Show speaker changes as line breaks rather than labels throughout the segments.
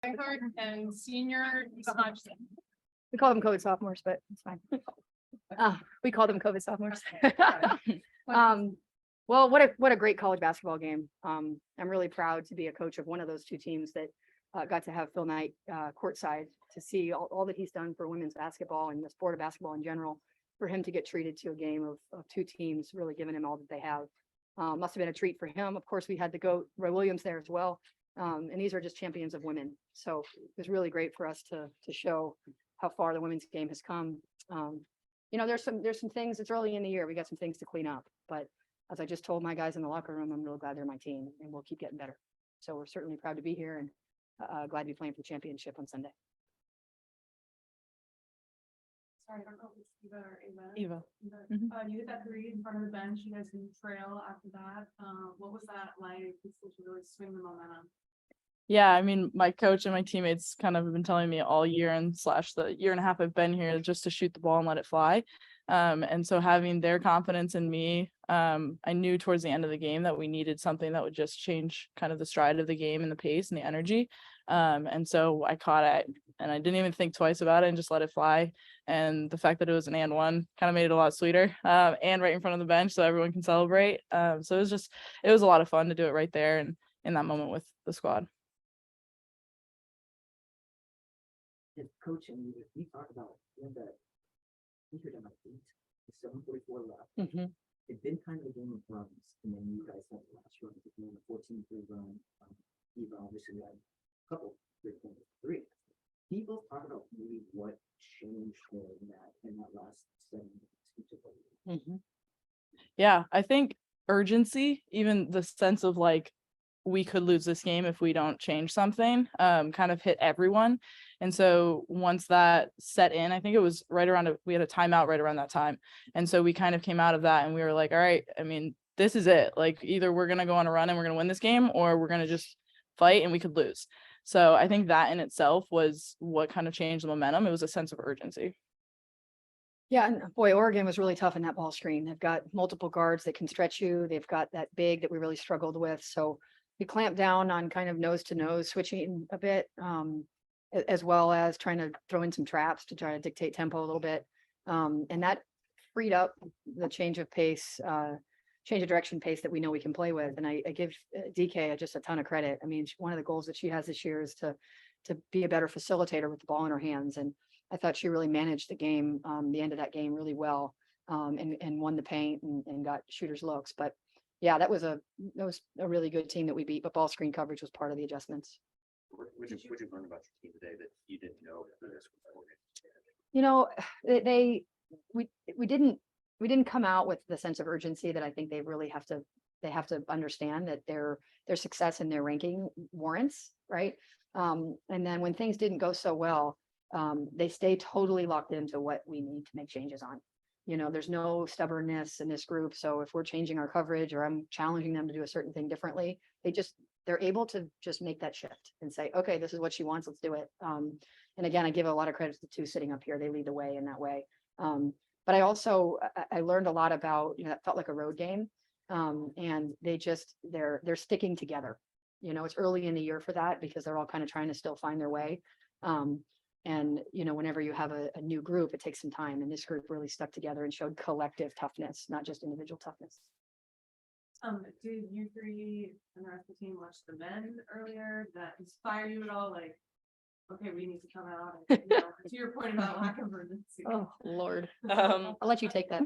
Banghart and senior Hodgson.
We call them COVID sophomores, but it's fine. We call them COVID sophomores. Well, what a great college basketball game. I'm really proud to be a coach of one of those two teams that got to have Phil Knight courtside to see all that he's done for women's basketball and the sport of basketball in general. For him to get treated to a game of two teams, really giving him all that they have. Must have been a treat for him. Of course, we had the GOAT Roy Williams there as well. And these are just champions of women. So it was really great for us to show how far the women's game has come. There's some things, it's early in the year. We got some things to clean up, but as I just told my guys in the locker room, I'm really glad they're my team and we'll keep getting better. So we're certainly proud to be here and glad to be playing for the championship on Sunday.
Sorry, I don't know if it's Eva or Ava.
Eva.
You hit that three in front of the bench. You guys can trail after that. What was that like? To really swing the momentum.
Yeah, I mean, my coach and my teammates kind of have been telling me all year and / the year and a half I've been here just to shoot the ball and let it fly. And so having their confidence in me, I knew towards the end of the game that we needed something that would just change kind of the stride of the game and the pace and the energy. And so I caught it and I didn't even think twice about it and just let it fly. And the fact that it was an and one kind of made it a lot sweeter, and right in front of the bench so everyone can celebrate. So it was a lot of fun to do it right there and in that moment with the squad.
Coach, and we talked about that we could have like 7:44 left. It'd been kind of a game of runs, and then you guys had the last run, the 14-3 run. Eva obviously had a couple 3-3. People talk about maybe what changed in that last 7 minutes.
Yeah, I think urgency, even the sense of like we could lose this game if we don't change something, kind of hit everyone. And so once that set in, I think it was right around we had a timeout right around that time. And so we kind of came out of that and we were like, all right, I mean, this is it. Like either we're going to go on a run and we're going to win this game, or we're going to just fight and we could lose. So I think that in itself was what kind of changed the momentum. It was a sense of urgency.
Yeah, and boy, Oregon was really tough in that ball screen. They've got multiple guards that can stretch you. They've got that big that we really struggled with. So we clamped down on kind of nose to nose switching a bit, as well as trying to throw in some traps to try to dictate tempo a little bit. And that freed up the change of pace, change of direction pace that we know we can play with. And I give DK just a ton of credit. I mean, one of the goals that she has this year is to be a better facilitator with the ball in her hands. And I thought she really managed the game, the end of that game really well, and won the paint and got shooters looks. But yeah, that was a really good team that we beat, but ball screen coverage was part of the adjustments.
What did you learn about your team today that you didn't know for this?
We didn't come out with the sense of urgency that I think they really have to understand that their success in their ranking warrants, right? And then when things didn't go so well, they stay totally locked into what we need to make changes on. There's no stubbornness in this group. So if we're changing our coverage or I'm challenging them to do a certain thing differently, they're able to just make that shift and say, okay, this is what she wants. Let's do it. And again, I give a lot of credit to the two sitting up here. They lead the way in that way. But I learned a lot about, that felt like a road game. And they're sticking together. It's early in the year for that because they're all kind of trying to still find their way. And whenever you have a new group, it takes some time. And this group really stuck together and showed collective toughness, not just individual toughness.
Did you three and the rest of the team watch the men earlier? That inspire you at all? Like, okay, we need to come out. And, to your point about lack of urgency.
Oh Lord, I'll let you take that.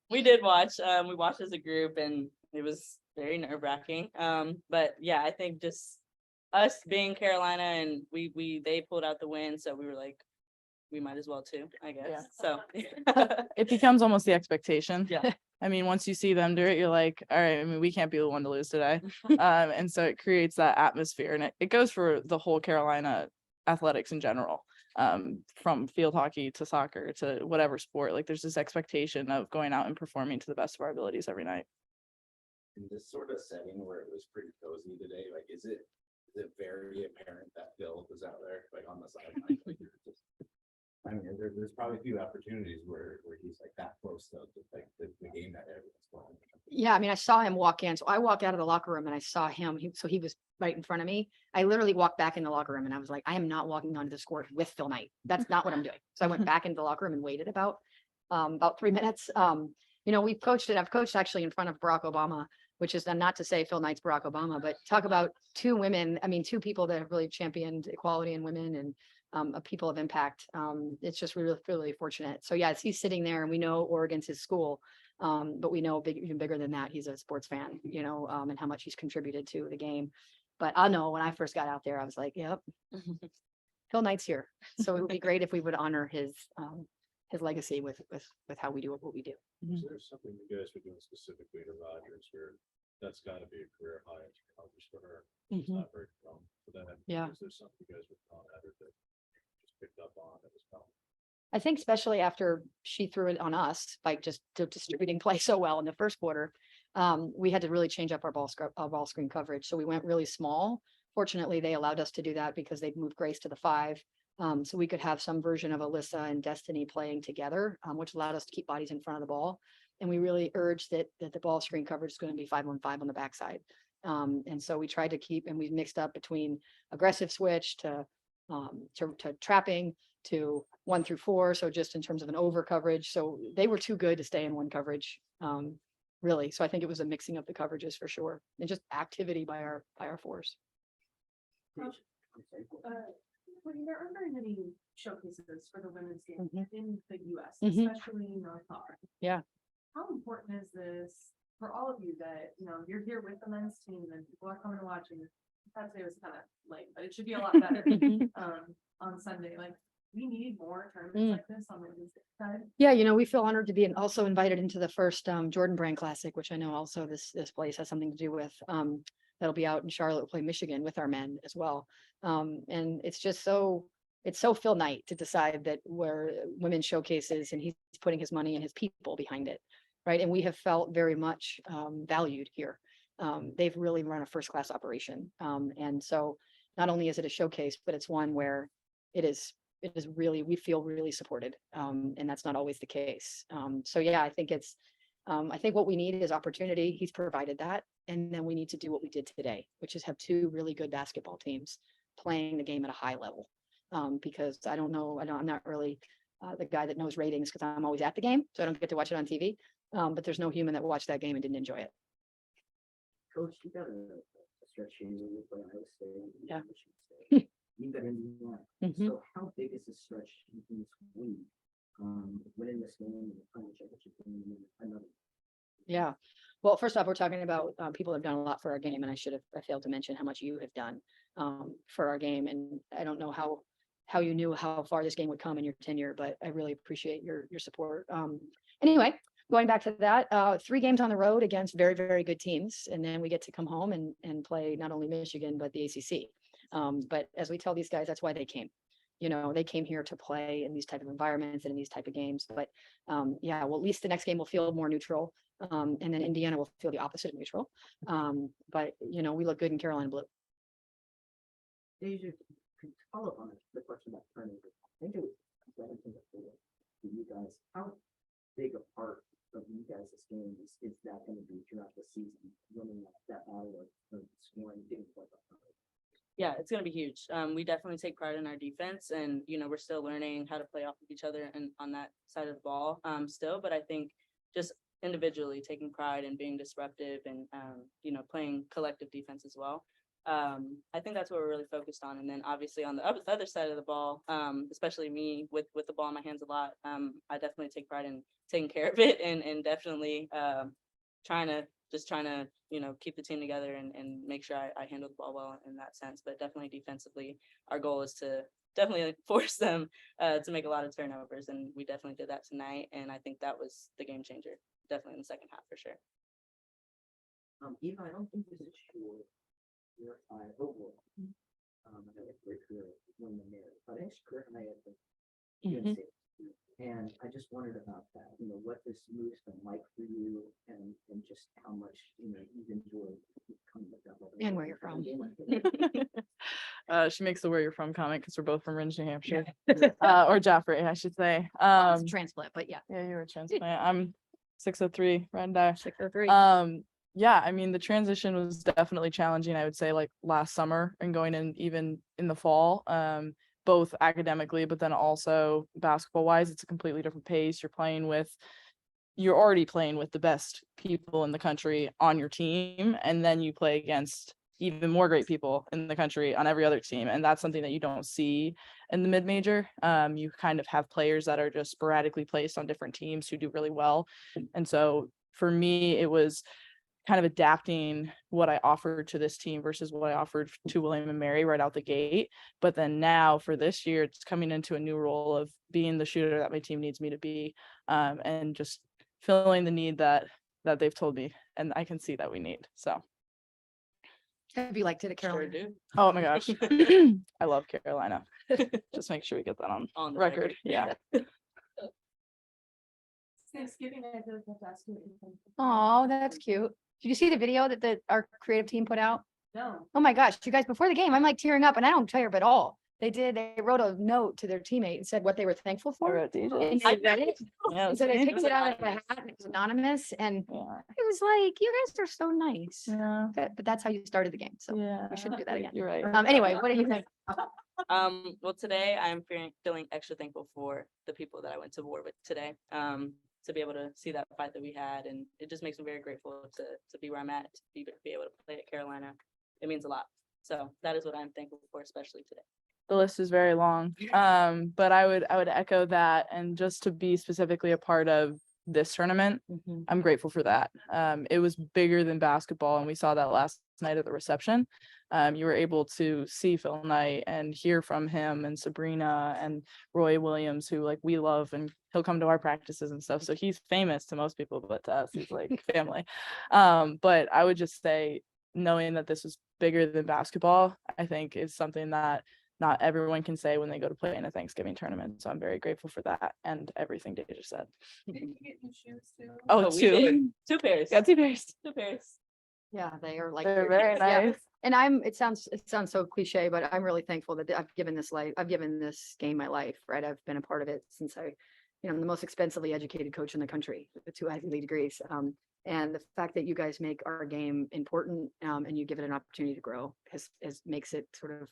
We did watch. We watched as a group, and it was very nerve-wracking. But yeah, I think just us being Carolina, and they pulled out the win, so we were like, we might as well too, I guess.
Yeah.
So
It becomes almost the expectation.
Yeah.
I mean, once you see them do it, you're like, all right, I mean, we can't be the one to lose today. And so it creates that atmosphere, and it goes for the whole Carolina athletics in general, from field hockey to soccer to whatever sport. Like there's this expectation of going out and performing to the best of our abilities every night.
In this sort of setting where it was pretty cozy today, like is it very apparent that Bill was out there like on the sideline? I mean, there's probably a few opportunities where he's like that close to like the game that everyone's playing.
Yeah, I mean, I saw him walk in. So I walked out of the locker room and I saw him. So he was right in front of me. I literally walked back in the locker room and I was like, I am not walking onto the court with Phil Knight. That's not what I'm doing. So I went back into the locker room and waited about 3 minutes. I've coached actually in front of Barack Obama, which is not to say Phil Knight's Barack Obama, but talk about two women. I mean, two people that have really championed equality in women and a people of impact. It's just really, really fortunate. So yes, he's sitting there and we know Oregon's his school. But we know even bigger than that, he's a sports fan, and how much he's contributed to the game. But I know when I first got out there, I was like, yep, Phil Knight's here. So it would be great if we would honor his legacy with how we do what we do.
Is there something you guys are doing specifically to Rogers where that's gotta be a career high to accomplish for her? It's not very common for that.
Yeah.
Is there something you guys would call at her that just picked up on that was common?
I think especially after she threw it on us, like just distributing play so well in the first quarter, we had to really change up our ball screen coverage. So we went really small. Fortunately, they allowed us to do that because they'd moved Grace to the 5. So we could have some version of Alyssa and Destiny playing together, which allowed us to keep bodies in front of the ball. And we really urged that the ball screen coverage is going to be 5-on-5 on the backside. And so we tried to keep, and we mixed up between aggressive switch to trapping to 1 through 4. So just in terms of an over coverage. So they were too good to stay in one coverage, really. So I think it was a mixing of the coverages for sure. And just activity by our 4s.
I'm sorry, go ahead.
There aren't very many showcases for the women's game in the US,
Mhm.
especially North Carolina.
Yeah.
How important is this for all of you that, you're here with the men's team and people are coming to watch, and Saturday was kind of late, but it should be a lot better on Sunday. Like, we need more tournaments like this on the women's side.
Yeah, we feel honored to be also invited into the first Jordan Brand Classic, which I know also this place has something to do with. That'll be out in Charlotte. We'll play Michigan with our men as well. And it's just it's so Phil Knight to decide that where women showcases and he's putting his money and his people behind it. Right. And we have felt very much valued here. They've really run a first class operation. And so not only is it a showcase, but it's one where it is really, we feel really supported. And that's not always the case. So yeah, I think I think what we need is opportunity. He's provided that. And then we need to do what we did today, which is have 2 really good basketball teams playing the game at a high level. Because I'm not really the guy that knows ratings because I'm always at the game. So I don't get to watch it on TV. But there's no human that watched that game and didn't enjoy it.
Coach, you got a stretch here with Iowa State.
Yeah.
Michigan State. You got Indiana.
Mhm.
So how big is the stretch in this week? Winning this game and the final championship game and then another.
Yeah. Well, first off, we're talking about people have done a lot for our game, and I failed to mention how much you have done for our game. And I don't know how you knew how far this game would come in your tenure, but I really appreciate your support. Anyway, going back to that, 3 games on the road against very, very good teams, and then we get to come home and play not only Michigan but the ACC. But as we tell these guys, that's why they came. They came here to play in these type of environments and in these type of games. But yeah, well, at least the next game will feel more neutral. And then Indiana will feel the opposite of neutral. But we look good in Carolina blue.
Deja, could you follow up on the question about turnover? I think it was 17 to 4 for you guys. How big a part of you guys' game is that going to be throughout the season? Running that battle of scoring, getting points up.
Yeah, it's gonna be huge. We definitely take pride in our defense, and we're still learning how to play off of each other and on that side of the ball still. But I think just individually taking pride in being disruptive and playing collective defense as well. I think that's what we're really focused on. And then obviously on the other side of the ball, especially me with the ball in my hands a lot, I definitely take pride in taking care of it and definitely trying to keep the team together and make sure I handle the ball well in that sense. But definitely defensively, our goal is to definitely force them to make a lot of turnovers, and we definitely did that tonight. And I think that was the game changer, definitely in the second half for sure.
Eva, I don't think this is your overall. I know it's great career when the mayor, but I actually career high at the UNC. And I just wondered about that, what this move's been like for you and just how much, you've enjoyed coming at that level.
And where you're from.
She makes the where you're from comment because we're both from Ridge, New Hampshire, or Joffrey, I should say.
It's a transplant, but yeah.
Yeah, you're a transplant. I'm 6:03, right and dire.
6:03.
Yeah, I mean, the transition was definitely challenging, I would say, like last summer and going in even in the fall, both academically, but then also basketball wise, it's a completely different pace. You're already playing with the best people in the country on your team, and then you play against even more great people in the country on every other team. And that's something that you don't see in the mid-major. You kind of have players that are just sporadically placed on different teams who do really well. And so for me, it was kind of adapting what I offered to this team versus what I offered to William and Mary right out the gate. But then now for this year, it's coming into a new role of being the shooter that my team needs me to be, and just filling the need that they've told me, and I can see that we need. So
Have you liked it at
Sure
Carolina?
do.
oh my gosh, I love Carolina. Just make sure we get that on
The
record. Yeah.
Thanksgiving, I feel like I have to ask you anything.
Oh, that's cute. Did you see the video that our creative team put out?
No.
Oh my gosh, you guys, before the game, I'm like tearing up, and I don't tear up at all. They wrote a note to their teammate and said what they were thankful
I
for.
wrote Deja.
And they read it.
Yeah,
And so they
see?
picked it out of a hat, and it was anonymous, and it
Yeah.
was like, you guys are so nice.
Yeah.
But that's how you started the game, so
Yeah.
we shouldn't do that again.
You're right.
Anyway, what do you think?
Well, today I'm feeling extra thankful for the people that I went to war with today. To be able to see that fight that we had, and it just makes me very grateful to be where I'm at, to be able to play at Carolina. It means a lot. So that is what I'm thankful for, especially today.
The list is very long. But I would echo that, and just to be specifically a part of this tournament, I'm grateful for that. It was bigger than basketball, and we saw that last night at the reception. You were able to see Phil Knight and hear from him and Sabrina and Roy Williams, who like we love, and he'll come to our practices and stuff. So he's famous to most people, but to us, he's like family. But I would just say, knowing that this was bigger than basketball, I think is something that not everyone can say when they go to play in a Thanksgiving tournament. So I'm very grateful for that and everything Deja said.
Did you get new shoes too?
Oh,
we did.
two.
2 pairs.
Got 2 pairs.
2 pairs.
Yeah, they are like.
They're
your
very
kids, yeah.
nice.
And it sounds so cliche, but I'm really thankful that I've given this game my life, right? I've been a part of it since I'm the most expensively educated coach in the country with 2 Ivy League degrees. And the fact that you guys make our game important, and you give it an opportunity to grow makes it sort of,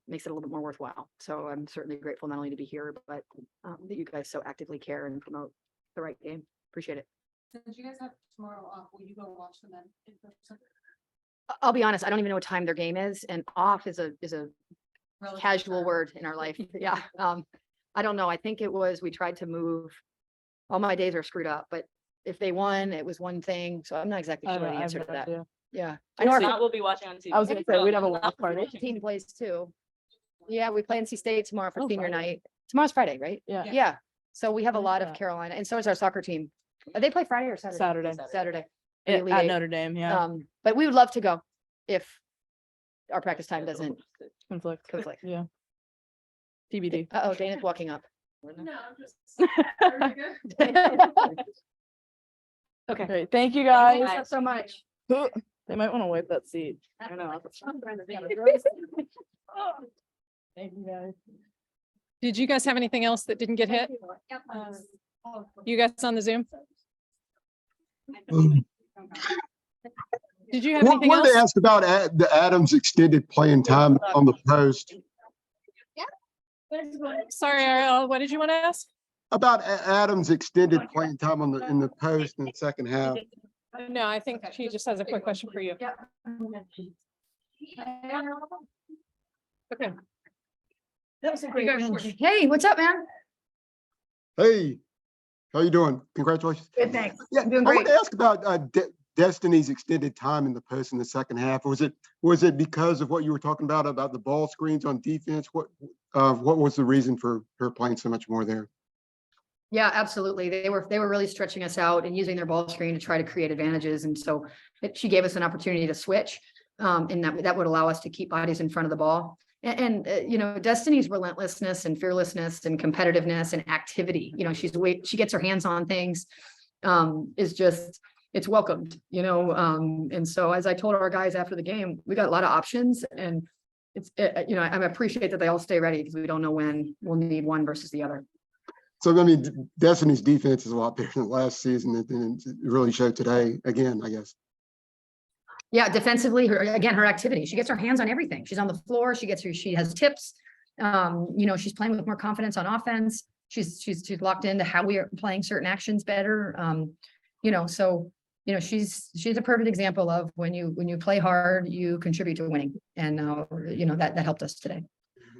makes it a little bit more worthwhile. So I'm certainly grateful not only to be here, but that you guys so actively care and promote the right game. Appreciate it.
Since you guys have tomorrow off, will you go watch them then in person?
I'll be honest, I don't even know what time their game is, and off is a
Relative
casual
term.
word in our life. Yeah. I don't know. I think we tried to move, all my days are screwed up, but if they won, it was one thing. So I'm not exactly
I
sure
don't-
the
I have
answer
no
to that.
idea.
Yeah. I
If
know our
not, we'll be watching on TV.
I was gonna say, we'd have a watch
Not
party.
watching.
team plays too. Yeah, we play NC State tomorrow for
Oh,
senior
Friday.
night. Tomorrow's Friday, right?
Yeah.
Yeah. So we have a
I like
lot of
that.
Carolina, and so is our soccer team. They play Friday or Saturday?
Saturday.
Saturday.
At
Elite Eight.
Notre Dame, yeah.
But we would love to go if our practice time doesn't
Conflict.
conflict.
Yeah. TBD.
Uh-oh, Dana's walking up.
No, I'm just. Very good.
Okay.
Great. Thank you guys.
Thanks so much.
They might want to wipe that seat.
I know.
Thank you guys.
Did you guys have anything else that didn't get hit? You guys on the Zoom? Did you have anything
Wanted to
else?
ask about the Adams extended playing time on the post.
Sorry, Ariel, what did you want to ask?
About Adams extended playing time in the post in the second half.
No, I think she just has a quick question for you. Okay.
Hey, what's up, man?
Hey, how you doing? Congratulations.
Good, thanks.
Yeah,
I'm doing
I wanted
great.
to ask about Destiny's extended time in the post in the second half. Was it because of what you were talking about the ball screens on defense? What was the reason for her playing so much more there?
Yeah, absolutely. They were really stretching us out and using their ball screen to try to create advantages. And so she gave us an opportunity to switch, and that would allow us to keep bodies in front of the ball. And Destiny's relentlessness and fearlessness and competitiveness and activity, she gets her hands on things, it's welcomed, and so as I told our guys after the game, we got a lot of options, and I appreciate that they all stay ready because we don't know when we'll need one versus the other.
So, I mean, Destiny's defense is a lot better than last season, and it really showed today again, I guess.
Yeah, defensively, her activity, she gets her hands on everything. She's on the floor, she has tips. You know, she's playing with more confidence on offense. She's locked into how we are playing certain actions better. You know, so, you know, she's a perfect example of when you play hard, you contribute to winning. And, you know, that helped us today.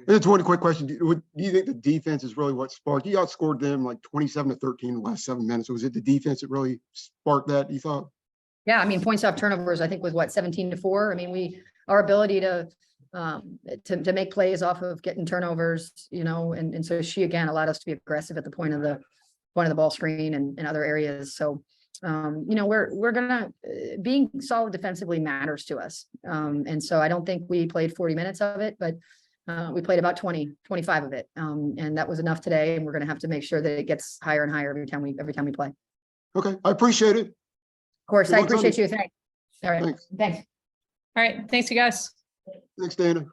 It's one quick question. Do you think the defense is really what sparked? You outscored them like 27-13 in the last 7 minutes. Was it the defense that really sparked that, you thought?
Yeah, I mean, points off turnovers, I think was what, 17-4. I mean, our ability to make plays off of getting turnovers, you know, and so she again allowed us to be aggressive at the point of the ball screen and other areas. So, you know, we're gonna being solid defensively matters to us. And so I don't think we played 40 minutes of it, but we played about 20-25 of it. And that was enough today. And we're gonna have to make sure that it gets higher and higher every time we play.
Okay, I appreciate it.
Of course,
Good
I
luck
appreciate
Sunday.
you. Thanks. All right,
Thanks.
thanks.
All right, thanks you guys.
Thanks, Dana.